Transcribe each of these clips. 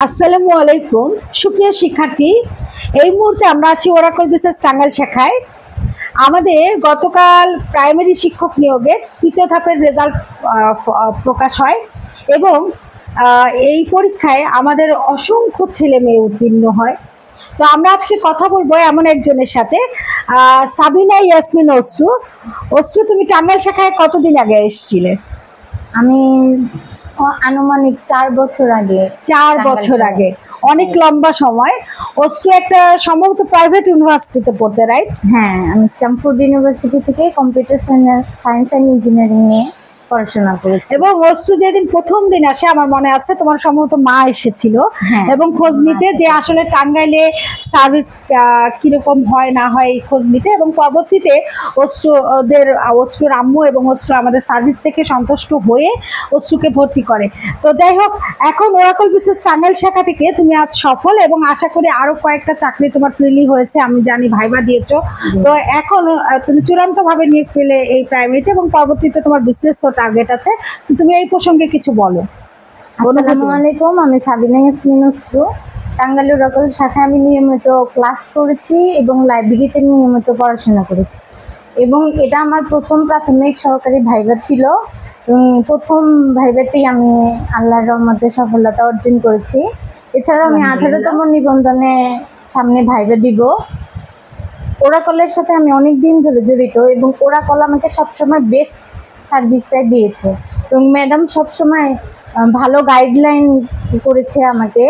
আসসালামু আলাইকুম সুপ্রিয় শিক্ষার্থী, এই মুহূর্তে আমরা আছি ওরাকল বিসিএস টাঙ্গাইল শাখায়। আমাদের গতকাল প্রাইমারি শিক্ষক নিয়োগের তৃতীয় ধাপের রেজাল্ট প্রকাশ হয় এবং এই পরীক্ষায় আমাদের অসংখ্য ছেলে মেয়ে উত্তীর্ণ হয়। তো আমরা আজকে কথা বলবো এমন একজনের সাথে, সাবিনা ইয়াসমিন অশ্রু। অশ্রু, তুমি টাঙ্গাইল শাখায় কতদিন আগে এসেছিলে? আমি আনুমানিক 4 বছর আগে। 4 বছর আগে, অনেক লম্বা সময়। অশ্রু একটা সম্ভবত প্রাইভেট ইউনিভার্সিটিতে পড়তে, রাইট? হ্যাঁ, আমি স্ট্যামফোর্ড ইউনিভার্সিটি থেকে কম্পিউটার সায়েন্স অ্যান্ড ইঞ্জিনিয়ারিং নিয়ে পড়াশোনা করেছি। এবং অশ্রু যেদিন প্রথম দিন আসে, আমার মনে আছে তোমার সম্ভবত মা এসেছিল এবং খোঁজ নিতে যে আসলে টাঙ্গাইলে সার্ভিস কিরকম হয় না হয় এই খোঁজ নিতে, এবং পরবর্তীতে অশ্রুর আম্মু এবং অশ্রু আমাদের সার্ভিস থেকে সন্তুষ্ট হয়ে অশ্রুকে ভর্তি করে। তো যাই হোক, এখন ওরাকল বিসিএস টাঙ্গাইল শাখা থেকে তুমি আজ সফল এবং আশা করি আরো কয়েকটা চাকরি তোমার প্রিলি হয়েছে, আমি জানি ভাইবা দিয়েছো। তো এখন তুমি চূড়ান্তভাবে নিয়োগ পেলে এই প্রাইমারিতে এবং পরবর্তীতে তোমার বিসিএস টার্গেট আছে। তো তুমি এই প্রসঙ্গে কিছু বলো। আসসালামু আলাইকুম, আমি সাবিনা ইয়াসমিন অশ্রু। টাঙ্গাইল ওরাকল শাখায় আমি নিয়মিত ক্লাস করেছি এবং লাইব্রেরিতে নিয়মিত পড়াশোনা করেছি, এবং এটা আমার প্রথম প্রাথমিক সহকারী ভাইবা ছিল। এবং প্রথম ভাইবাতেই আমি আল্লাহর রহমতে সফলতা অর্জন করেছি। এছাড়াও আমি 18তম নিবন্ধনে সামনে ভাইবা দিব। ওরাকলের সাথে আমি অনেক দিন ধরে জড়িত এবং ওরাকল আমাকে সবসময় বেস্ট সার্ভিসটাই দিয়েছে এবং ম্যাডাম সবসময় ভালো গাইডলাইন করেছে আমাকে।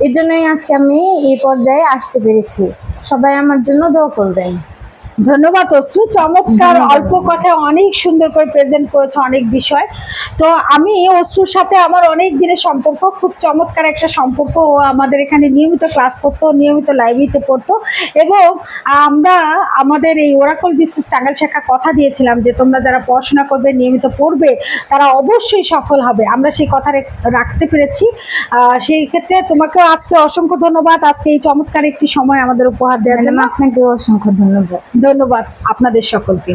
এর জন্যই আজকে আমি এই পর্যায়ে আসতে পেরেছি। সবাই আমার জন্য দোয়া করবেন। ধন্যবাদ অশ্রু, চমৎকার অল্প কথায় অনেক সুন্দর করে প্রেজেন্ট করেছে অনেক বিষয়। তো আমি অশ্রুর সাথে আমার অনেক দিনের সম্পর্ক, খুব চমৎকার একটা সম্পর্ক। ও আমাদের এখানে নিয়মিত ক্লাস করতো, নিয়মিত লাইব্রেরিতে পড়তো এবং আমরা আমাদের এই ওরাকল বিসিএস টাঙ্গাইল শাখা কথা দিয়েছিলাম যে তোমরা যারা পড়াশোনা করবে, নিয়মিত পড়বে, তারা অবশ্যই সফল হবে। আমরা সেই কথা রাখতে পেরেছি। সেই ক্ষেত্রে তোমাকেও আজকে অসংখ্য ধন্যবাদ, আজকে এই চমৎকার একটি সময় আমাদের উপহার দেওয়ার জন্য। আপনাকেও অসংখ্য ধন্যবাদ। ধন্যবাদ আপনাদের সকলকে।